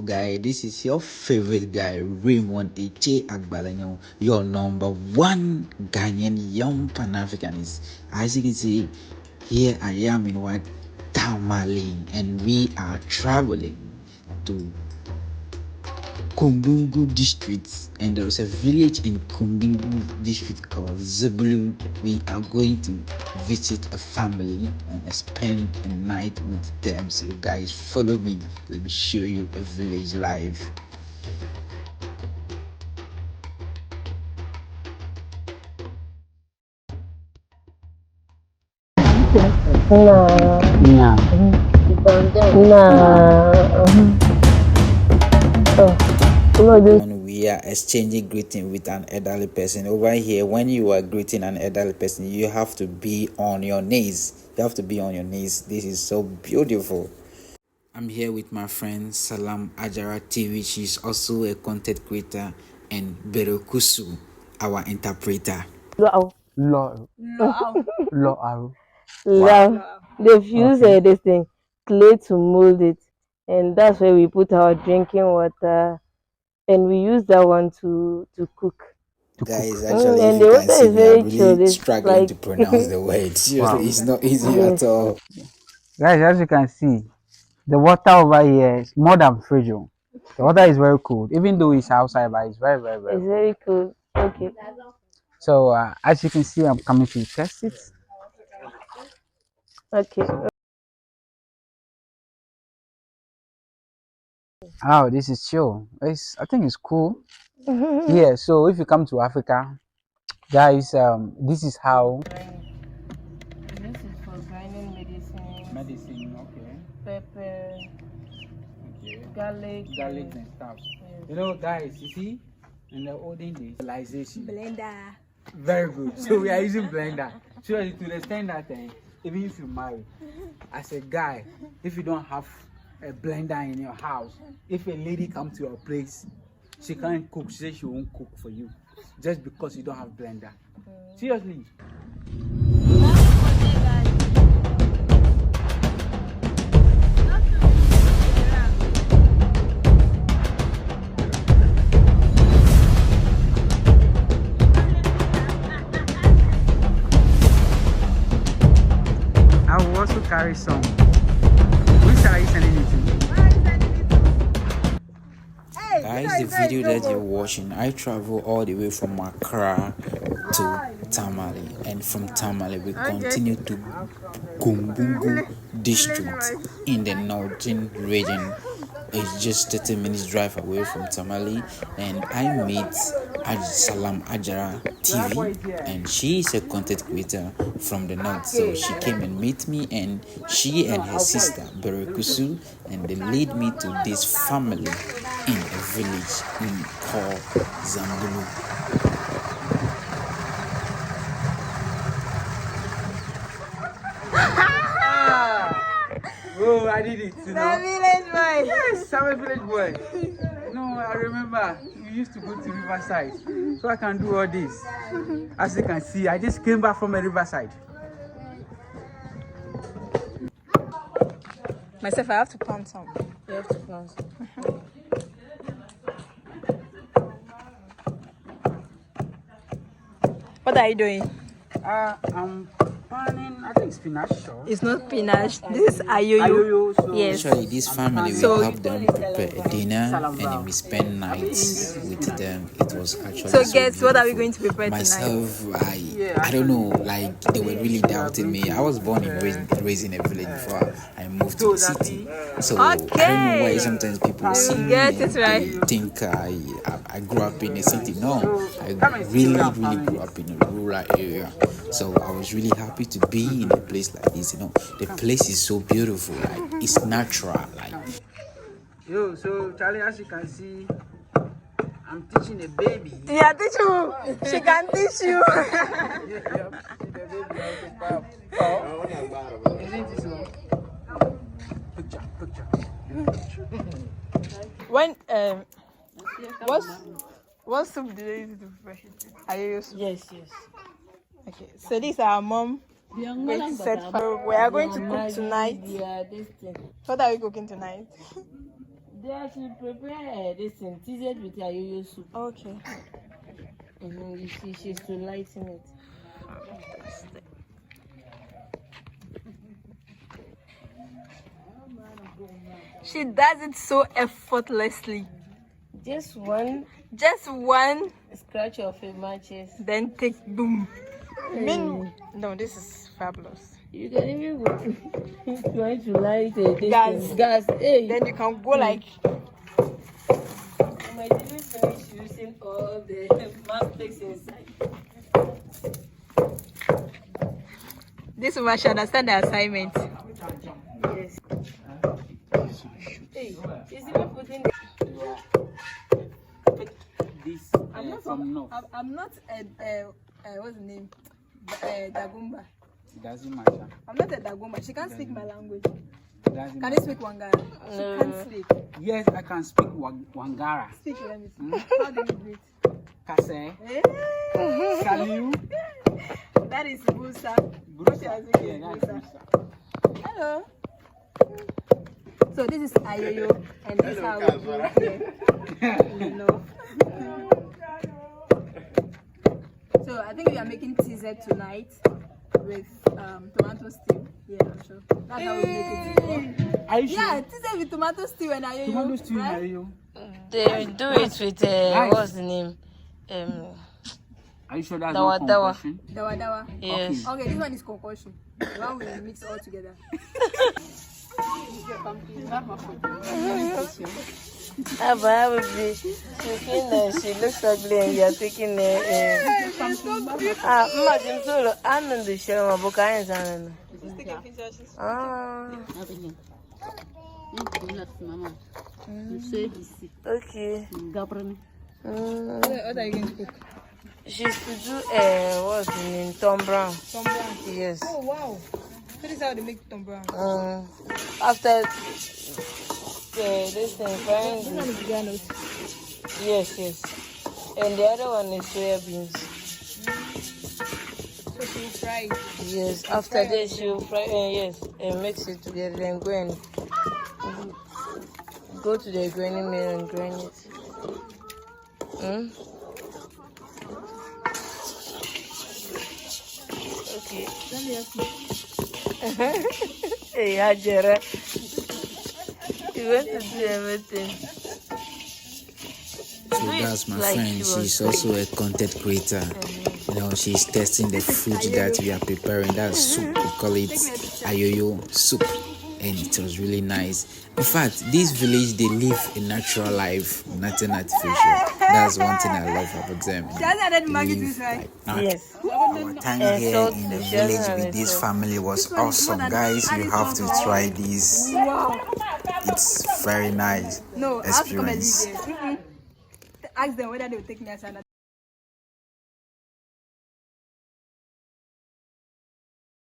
guy. This is your favorite guy, Raymond Eche Agbalanyo, your number one Ghanaian young Pan-Africanist. As you can see, here I am in what Tamale, and we are traveling to Kumbungu district, and there is a village in Kumbungu district called Zangbulung. We are going to visit a family and spend a night with them. So guys, follow me. Let me show you a village life. When we are exchanging greeting with an elderly person over here, when you are greeting an elderly person, you have to be on your knees. This is so beautiful. I'm here with my friend Salam Ajara TV. She's also a content creator, and Berokusu, our interpreter. They've used this thing, clay to mold it, and that's where we put our drinking water, and we use that one to cook. Guys, actually, And if the you can water see is me, I'm very chill. really It's struggling like to pronounce the word. Seriously, it's not easy at all. Guys, as you can see, the water over here is more than fragile. The water is very cold, even though it's outside, but it's very, very, very it's cold. very cool. Okay. So, as you can see, I'm coming to test it. Okay. Oh, this is chill. I think it's cool. Yeah, so if you come to Africa, guys, this is how. This is for grinding medicine. Medicine, okay. Pepper. Okay. Garlic. Garlic and stuff. Yes. You know, guys, you see, in the olden days, Blender. very good. So we are using blender. So to understand that, even if you marry, as a guy, if you don't have a blender in your house, if a lady comes to your place, she can't cook. She says she won't cook for you, just because you don't have blender. Seriously. I will also carry some. Which are you sending it to? Guys, the video that you're watching, I travel all the way from Accra to Tamale, and from Tamale we continue to Kumbungu district in the northern region. It's just 30 minutes drive away from Tamale, and I meet Salam Ajara TV, and she is a content creator from the north. So she came and met me, and she and her sister Berekusu, and they lead me to this family in a village called Zangbulung. Oh, I did it. You know? Village boy. Yes, I'm a village boy. No, I remember we used to go to Riverside, so I can do all this. As you can see, I just came back from a Riverside. Myself, I have to pound some. You have to pound some. What are you doing? I'm planning, I think spinach. Sure. It's not spinach. This is ayoyo. So Yes. Actually, this family, we So- help them prepare a dinner, and then we spend nights with them. It was actually So guess what are we beautiful. going to prepare Myself, I don't know, like they were really doubting me. I was born and raised in a village before I moved to the city. So I don't know why sometimes people see me get and it right. they think I grew up in a city. No, I really grew up in a rural area. So I was really happy to be in a place like this. You know, the place is so beautiful. Like it's natural. Like. Yo, so Charlie, as you can see, I'm teaching a baby. Yeah, teach you. She can teach you. Isn't it so? Picture. When what soup do they use to prepare? Ayoyo soup. Yes. Okay, so this is our mom. We are going to cook tonight. Yeah, this thing. What are we cooking tonight? Today I should prepare this thing, teased with ayoyo soup. Okay. You see, she's to lighten it. She does it so effortlessly. Just one Just one, scratch of a matches. then take boom. No, this is fabulous. You can even go to trying to light this Gas. thing. Gas. Hey, Then you can go like. I might even finish using all the plastics inside. This woman should understand the assignment. Yes. Hey, she's even putting the... This I'm not from north. I'm not what's the name? Dagumba. Doesn't matter. I'm not a Dagumba. She can't speak my language. Doesn't Can matter. you speak Wangara? She No. can't speak. Yes, I can speak Wangara. Speak, let me see. How do you do it? Kase, Eh? Saliu, That is Busa. What she has Brusa. said Yeah, is that's Busa. Brusa. Hello. So this is Ayoyo, and this is how we do here. You know. So I think we are making TZ tonight with tomato stew. Yeah, I'm sure. That's how we make it. Are you sure? Yeah, TZ with tomato stew and Ayoyo. Tomato stew, right? are you? They do it with, what's the name? Are you sure that's Dawa, not dawa. concoction? Dawa dawa. Yes. Okay, this one is concoction. The one we mix all together. Abba would be taking she looks ugly and you're taking imagine solo. I'm in the show of Bukayans. Okay. What are you going to cook? She's to do what's the name? Tom Brown. Tom Brown. Yes. Oh wow. So this is how they make Tom Brown. After this thing, frying This one is granos. yes. And the other one is soya beans. So she will fry it. Yes. After that, she'll fry yes, and mix it together and go to the grinding mill and grind it. Okay. Let me ask you. Hey, Hajara. You want to do everything. So that's my Like friend. she was She's also a content creator. You know, she's testing the food that we are preparing. That's soup. We call it ayoyo soup, and it was really nice. In fact, this village they live a natural life, nothing artificial. That's one thing I love about them. She hasn't added They Maggi to live this, right? like that. Yes. Our time And here salt, in the she doesn't village have with any this salt. family was awesome, guys. You have to try this. Wow. It's very nice No, I have to come and live experience. here. Ask them whether they will take me as an